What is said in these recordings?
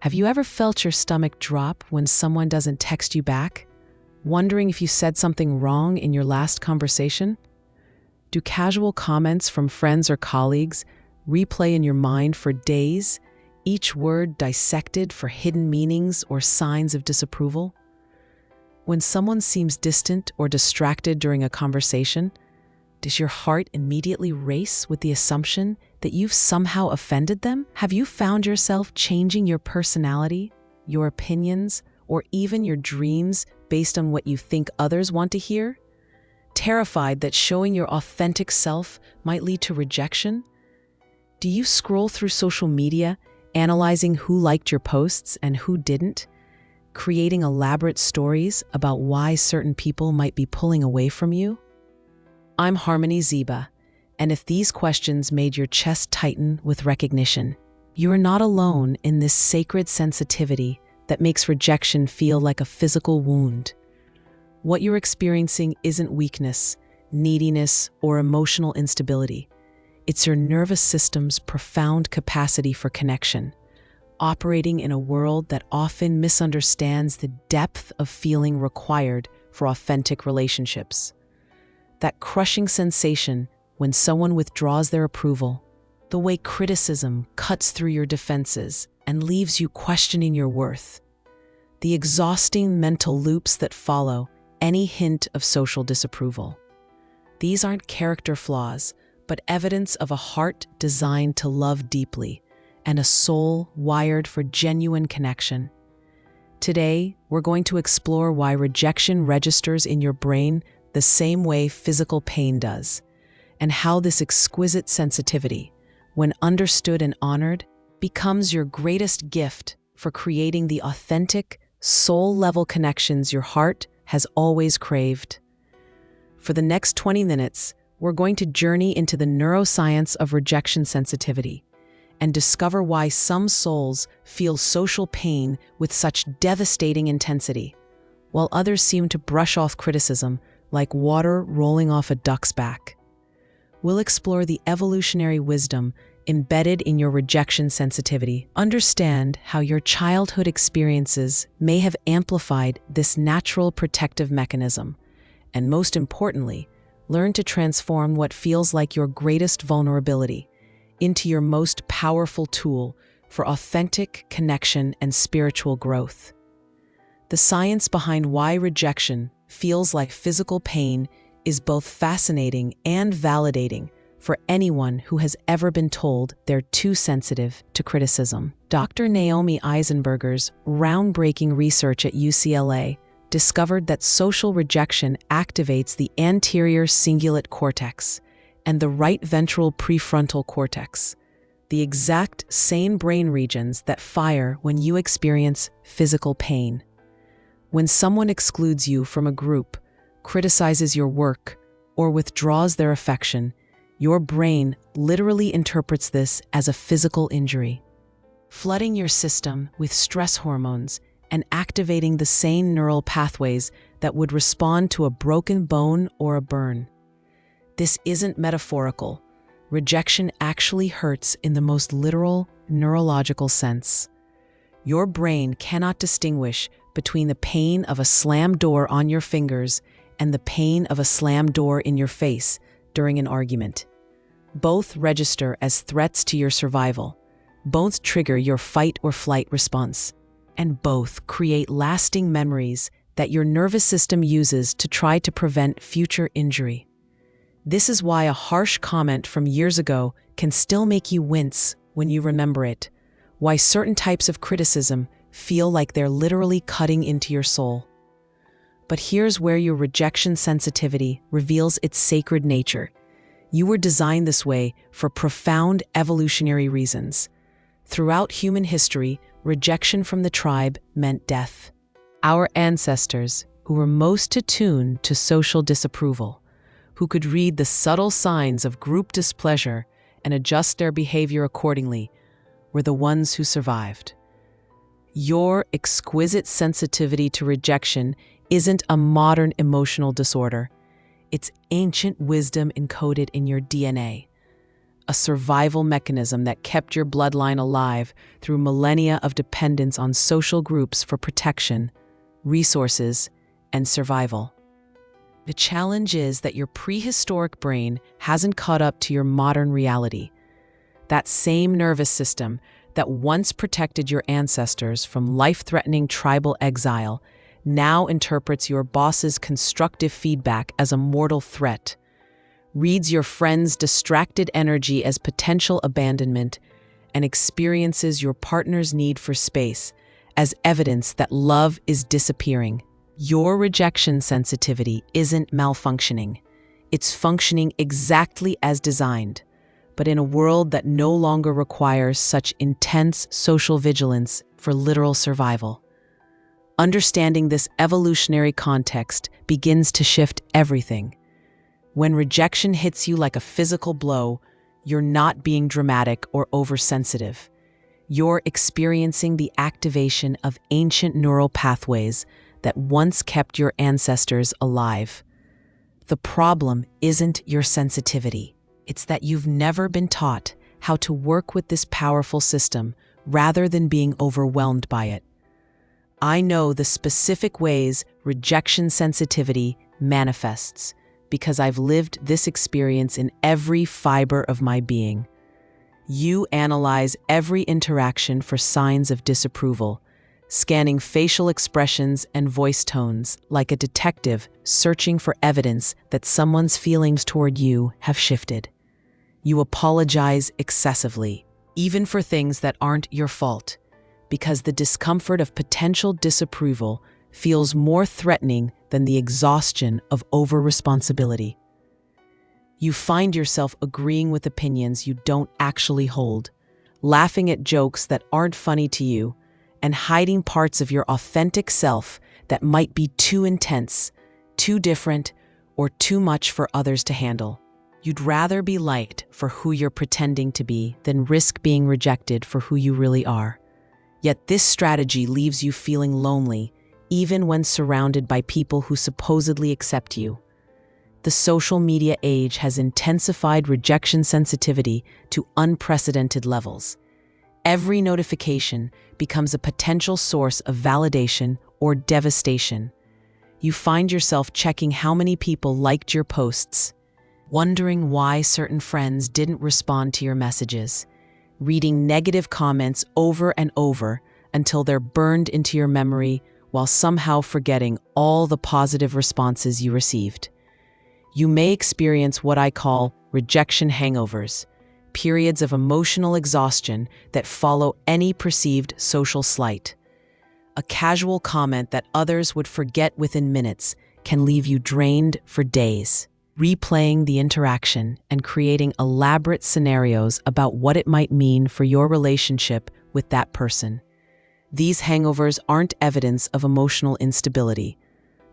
Have you ever felt your stomach drop when someone doesn't text you back, wondering if you said something wrong in your last conversation? Do casual comments from friends or colleagues replay in your mind for days, each word dissected for hidden meanings or signs of disapproval? When someone seems distant or distracted during a conversation, does your heart immediately race with the assumption that you've somehow offended them? Have you found yourself changing your personality, your opinions, or even your dreams based on what you think others want to hear? Terrified that showing your authentic self might lead to rejection? Do you scroll through social media, analyzing who liked your posts and who didn't, creating elaborate stories about why certain people might be pulling away from you? I'm Harmony Ziba, and if these questions made your chest tighten with recognition, you are not alone in this sacred sensitivity that makes rejection feel like a physical wound. What you're experiencing isn't weakness, neediness, or emotional instability. It's your nervous system's profound capacity for connection, operating in a world that often misunderstands the depth of feeling required for authentic relationships. That crushing sensation when someone withdraws their approval, the way criticism cuts through your defenses and leaves you questioning your worth, the exhausting mental loops that follow any hint of social disapproval. These aren't character flaws, but evidence of a heart designed to love deeply and a soul wired for genuine connection. Today, we're going to explore why rejection registers in your brain the same way physical pain does, and how this exquisite sensitivity, when understood and honored, becomes your greatest gift for creating the authentic, soul-level connections your heart has always craved. For the next 20 minutes, we're going to journey into the neuroscience of rejection sensitivity and discover why some souls feel social pain with such devastating intensity, while others seem to brush off criticism like water rolling off a duck's back. We'll explore the evolutionary wisdom embedded in your rejection sensitivity, understand how your childhood experiences may have amplified this natural protective mechanism, and most importantly, learn to transform what feels like your greatest vulnerability into your most powerful tool for authentic connection and spiritual growth. The science behind why rejection feels like physical pain is both fascinating and validating for anyone who has ever been told they're too sensitive to criticism. Dr. Naomi Eisenberger's groundbreaking research at UCLA discovered that social rejection activates the anterior cingulate cortex and the right ventral prefrontal cortex, the exact same brain regions that fire when you experience physical pain. When someone excludes you from a group, criticizes your work, or withdraws their affection, your brain literally interprets this as a physical injury, flooding your system with stress hormones and activating the same neural pathways that would respond to a broken bone or a burn. This isn't metaphorical. Rejection actually hurts in the most literal neurological sense. Your brain cannot distinguish between the pain of a slammed door on your fingers and the pain of a slammed door in your face during an argument. Both register as threats to your survival. Both trigger your fight or flight response. And both create lasting memories that your nervous system uses to try to prevent future injury. This is why a harsh comment from years ago can still make you wince when you remember it. Why certain types of criticism feel like they're literally cutting into your soul. But here's where your rejection sensitivity reveals its sacred nature. You were designed this way for profound evolutionary reasons. Throughout human history, rejection from the tribe meant death. Our ancestors, who were most attuned to social disapproval, who could read the subtle signs of group displeasure and adjust their behavior accordingly, were the ones who survived. Your exquisite sensitivity to rejection isn't a modern emotional disorder. It's ancient wisdom encoded in your DNA. a survival mechanism that kept your bloodline alive through millennia of dependence on social groups for protection, resources, and survival. The challenge is that your prehistoric brain hasn't caught up to your modern reality. That same nervous system that once protected your ancestors from life-threatening tribal exile now interprets your boss's constructive feedback as a mortal threat, reads your friend's distracted energy as potential abandonment, and experiences your partner's need for space as evidence that love is disappearing. Your rejection sensitivity isn't malfunctioning. It's functioning exactly as designed, but in a world that no longer requires such intense social vigilance for literal survival. Understanding this evolutionary context begins to shift everything. When rejection hits you like a physical blow, you're not being dramatic or oversensitive. You're experiencing the activation of ancient neural pathways that once kept your ancestors alive. The problem isn't your sensitivity. It's that you've never been taught how to work with this powerful system rather than being overwhelmed by it. I know the specific ways rejection sensitivity manifests because I've lived this experience in every fiber of my being. You analyze every interaction for signs of disapproval, scanning facial expressions and voice tones like a detective searching for evidence that someone's feelings toward you have shifted. You apologize excessively, even for things that aren't your fault, because the discomfort of potential disapproval feels more threatening than the exhaustion of over-responsibility. You find yourself agreeing with opinions you don't actually hold, laughing at jokes that aren't funny to you, and hiding parts of your authentic self that might be too intense, too different, or too much for others to handle. You'd rather be liked for who you're pretending to be than risk being rejected for who you really are. Yet this strategy leaves you feeling lonely, even when surrounded by people who supposedly accept you. The social media age has intensified rejection sensitivity to unprecedented levels. Every notification becomes a potential source of validation or devastation. You find yourself checking how many people liked your posts, wondering why certain friends didn't respond to your messages, reading negative comments over and over until they're burned into your memory while somehow forgetting all the positive responses you received. You may experience what I call rejection hangovers, periods of emotional exhaustion that follow any perceived social slight. A casual comment that others would forget within minutes can leave you drained for days, replaying the interaction and creating elaborate scenarios about what it might mean for your relationship with that person. These hangovers aren't evidence of emotional instability.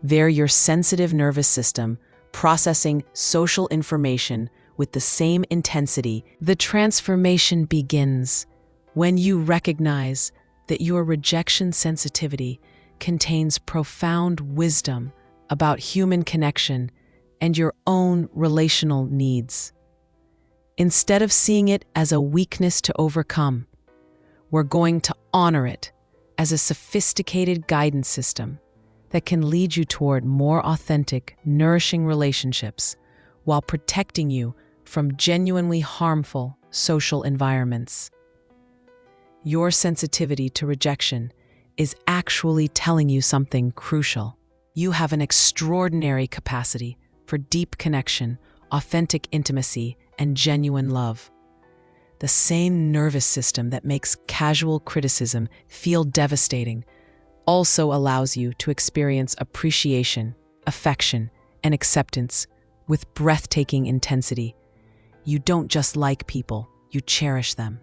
They're your sensitive nervous system processing social information with the same intensity. The transformation begins when you recognize that your rejection sensitivity contains profound wisdom about human connection and your own relational needs. Instead of seeing it as a weakness to overcome, we're going to honor it as a sophisticated guidance system that can lead you toward more authentic, nourishing relationships while protecting you from genuinely harmful social environments. Your sensitivity to rejection is actually telling you something crucial. You have an extraordinary capacity for deep connection, authentic intimacy, and genuine love. The same nervous system that makes casual criticism feel devastating also allows you to experience appreciation, affection, and acceptance with breathtaking intensity. You don't just like people, you cherish them.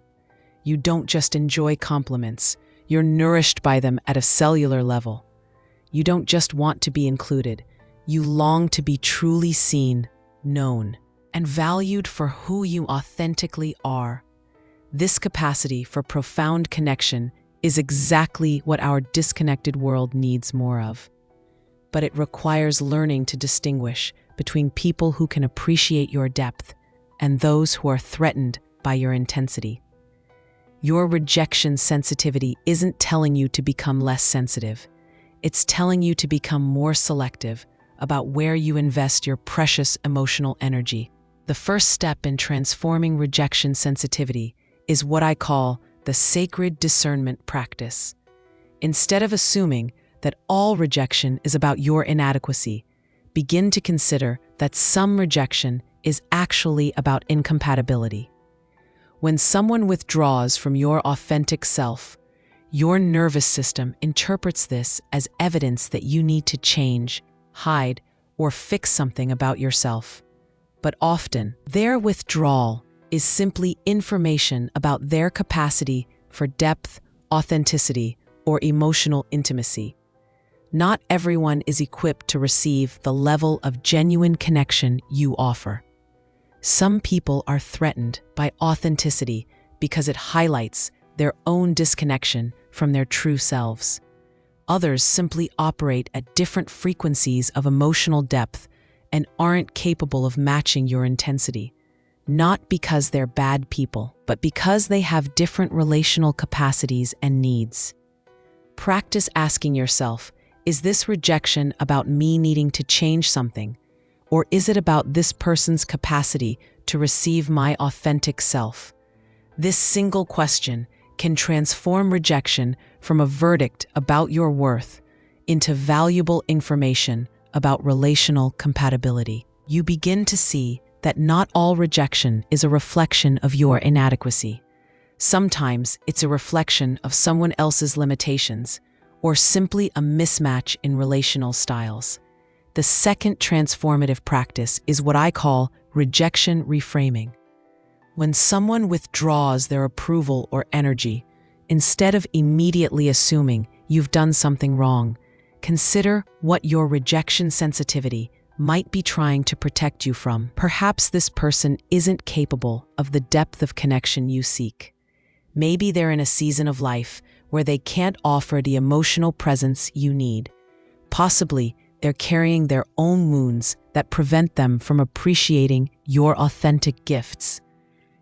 You don't just enjoy compliments, you're nourished by them at a cellular level. You don't just want to be included, you long to be truly seen, known, and valued for who you authentically are. This capacity for profound connection is exactly what our disconnected world needs more of. But it requires learning to distinguish between people who can appreciate your depth and those who are threatened by your intensity. Your rejection sensitivity isn't telling you to become less sensitive. It's telling you to become more selective about where you invest your precious emotional energy. The first step in transforming rejection sensitivity is what I call the sacred discernment practice. Instead of assuming that all rejection is about your inadequacy, begin to consider that some rejection is actually about incompatibility. When someone withdraws from your authentic self, your nervous system interprets this as evidence that you need to change, hide, or fix something about yourself. But often, their withdrawal is simply information about their capacity for depth, authenticity, or emotional intimacy. Not everyone is equipped to receive the level of genuine connection you offer. Some people are threatened by authenticity because it highlights their own disconnection from their true selves. Others simply operate at different frequencies of emotional depth and aren't capable of matching your intensity, not because they're bad people, but because they have different relational capacities and needs. Practice asking yourself, is this rejection about me needing to change something? Or is it about this person's capacity to receive my authentic self? This single question can transform rejection from a verdict about your worth into valuable information about relational compatibility. You begin to see that not all rejection is a reflection of your inadequacy. Sometimes it's a reflection of someone else's limitations, or simply a mismatch in relational styles. The second transformative practice is what I call rejection reframing. When someone withdraws their approval or energy, instead of immediately assuming you've done something wrong, consider what your rejection sensitivity might be trying to protect you from. Perhaps this person isn't capable of the depth of connection you seek. Maybe they're in a season of life where they can't offer the emotional presence you need. Possibly, they're carrying their own wounds that prevent them from appreciating your authentic gifts.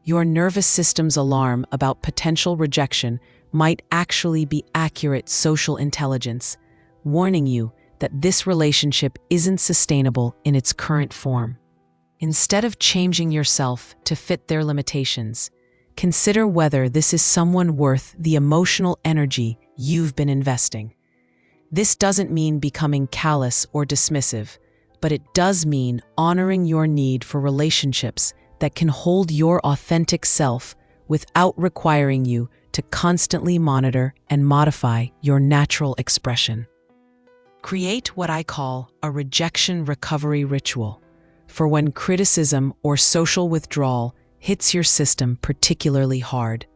Your nervous system's alarm about potential rejection might actually be accurate social intelligence, warning you that this relationship isn't sustainable in its current form. Instead of changing yourself to fit their limitations, consider whether this is someone worth the emotional energy you've been investing. This doesn't mean becoming callous or dismissive, but it does mean honoring your need for relationships that can hold your authentic self without requiring you to constantly monitor and modify your natural expression. Create what I call a rejection recovery ritual for when criticism or social withdrawal hits your system particularly hard.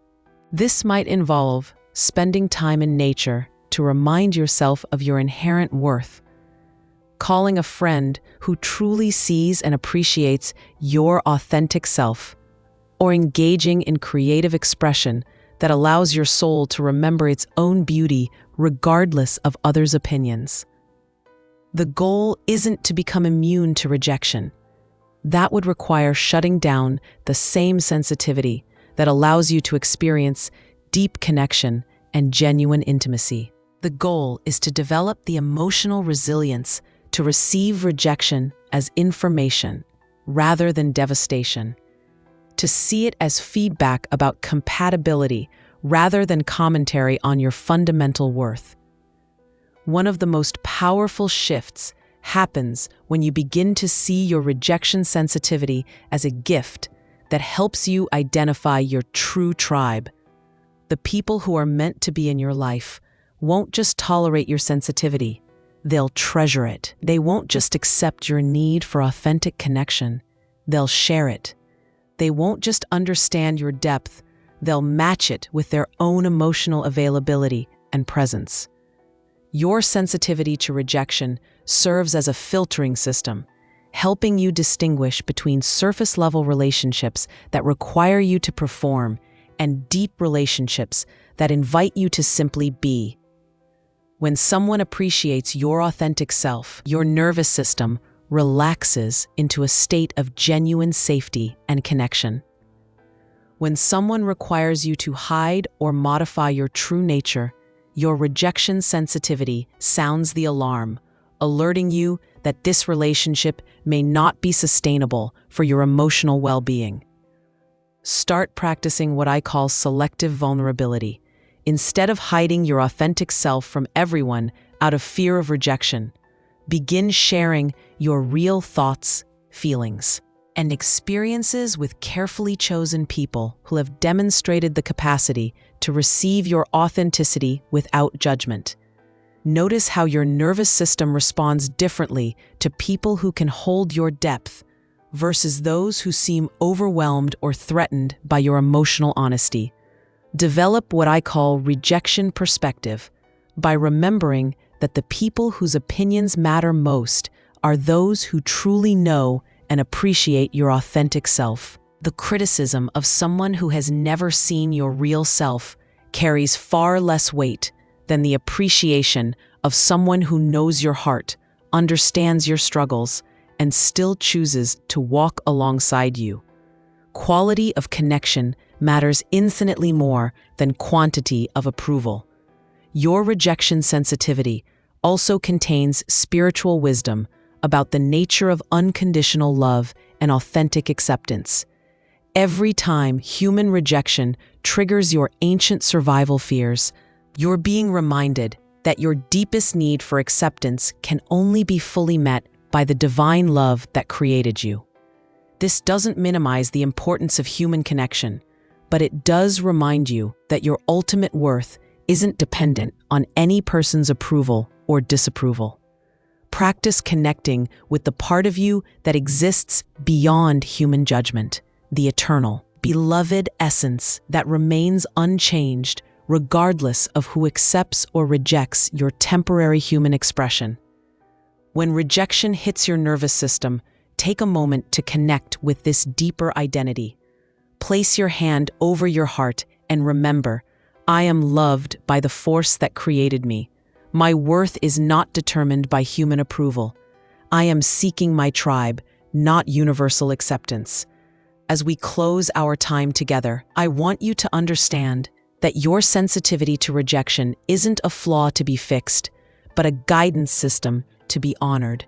This might involve spending time in nature to remind yourself of your inherent worth, calling a friend who truly sees and appreciates your authentic self, or engaging in creative expression that allows your soul to remember its own beauty regardless of others' opinions. The goal isn't to become immune to rejection. That would require shutting down the same sensitivity that allows you to experience deep connection and genuine intimacy. The goal is to develop the emotional resilience to receive rejection as information rather than devastation, to see it as feedback about compatibility rather than commentary on your fundamental worth. One of the most powerful shifts happens when you begin to see your rejection sensitivity as a gift that helps you identify your true tribe. The people who are meant to be in your life won't just tolerate your sensitivity, they'll treasure it. They won't just accept your need for authentic connection, they'll share it. They won't just understand your depth, they'll match it with their own emotional availability and presence. Your sensitivity to rejection serves as a filtering system, helping you distinguish between surface-level relationships that require you to perform and deep relationships that invite you to simply be. When someone appreciates your authentic self, your nervous system relaxes into a state of genuine safety and connection. When someone requires you to hide or modify your true nature, your rejection sensitivity sounds the alarm, alerting you that this relationship may not be sustainable for your emotional well-being. Start practicing what I call selective vulnerability. Instead of hiding your authentic self from everyone out of fear of rejection, begin sharing your real thoughts, feelings, and experiences with carefully chosen people who have demonstrated the capacity to receive your authenticity without judgment. Notice how your nervous system responds differently to people who can hold your depth versus those who seem overwhelmed or threatened by your emotional honesty. Develop what I call rejection perspective by remembering that the people whose opinions matter most are those who truly know and appreciate your authentic self. The criticism of someone who has never seen your real self carries far less weight than the appreciation of someone who knows your heart, understands your struggles, and still chooses to walk alongside you. Quality of connection matters infinitely more than quantity of approval. Your rejection sensitivity also contains spiritual wisdom about the nature of unconditional love and authentic acceptance. Every time human rejection triggers your ancient survival fears, you're being reminded that your deepest need for acceptance can only be fully met by the divine love that created you. This doesn't minimize the importance of human connection, but it does remind you that your ultimate worth isn't dependent on any person's approval or disapproval. Practice connecting with the part of you that exists beyond human judgment, the eternal, beloved essence that remains unchanged regardless of who accepts or rejects your temporary human expression. When rejection hits your nervous system, take a moment to connect with this deeper identity. Place your hand over your heart and remember, I am loved by the force that created me. My worth is not determined by human approval. I am seeking my tribe, not universal acceptance. As we close our time together, I want you to understand that your sensitivity to rejection isn't a flaw to be fixed, but a guidance system to be honored.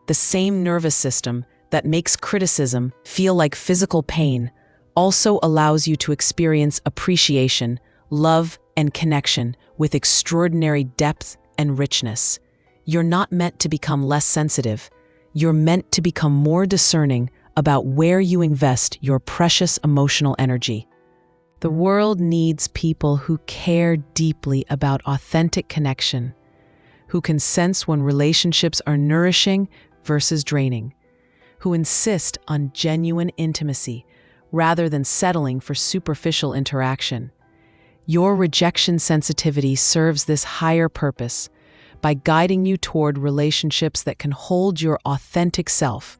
The same nervous system that makes criticism feel like physical pain also allows you to experience appreciation, love, and connection with extraordinary depth and richness. You're not meant to become less sensitive. You're meant to become more discerning about where you invest your precious emotional energy. The world needs people who care deeply about authentic connection, who can sense when relationships are nourishing versus draining, who insist on genuine intimacy rather than settling for superficial interaction. Your rejection sensitivity serves this higher purpose by guiding you toward relationships that can hold your authentic self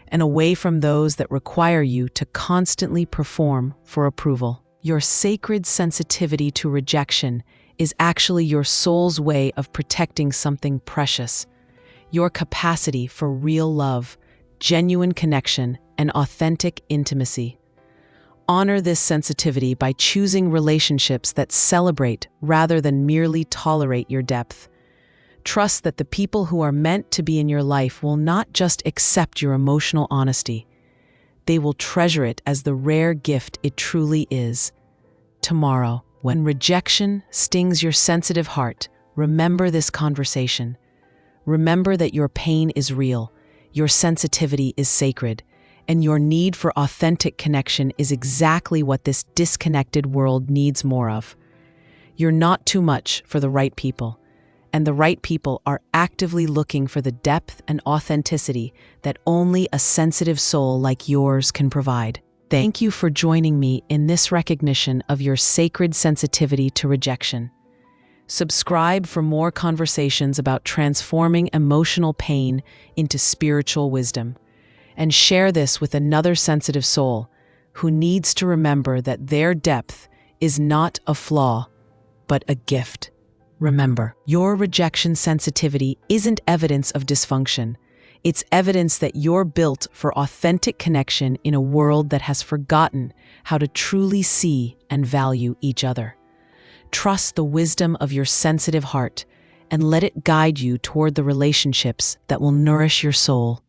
and away from those that require you to constantly perform for approval. Your sacred sensitivity to rejection is actually your soul's way of protecting something precious, your capacity for real love, genuine connection, and authentic intimacy. Honor this sensitivity by choosing relationships that celebrate rather than merely tolerate your depth. Trust that the people who are meant to be in your life will not just accept your emotional honesty. They will treasure it as the rare gift it truly is. Tomorrow, when rejection stings your sensitive heart, remember this conversation. Remember that your pain is real, your sensitivity is sacred, and your need for authentic connection is exactly what this disconnected world needs more of. You're not too much for the right people, and the right people are actively looking for the depth and authenticity that only a sensitive soul like yours can provide. Thank you for joining me in this recognition of your sacred sensitivity to rejection. Subscribe for more conversations about transforming emotional pain into spiritual wisdom. And share this with another sensitive soul who needs to remember that their depth is not a flaw, but a gift. Remember, your rejection sensitivity isn't evidence of dysfunction. It's evidence that you're built for authentic connection in a world that has forgotten how to truly see and value each other. Trust the wisdom of your sensitive heart and let it guide you toward the relationships that will nourish your soul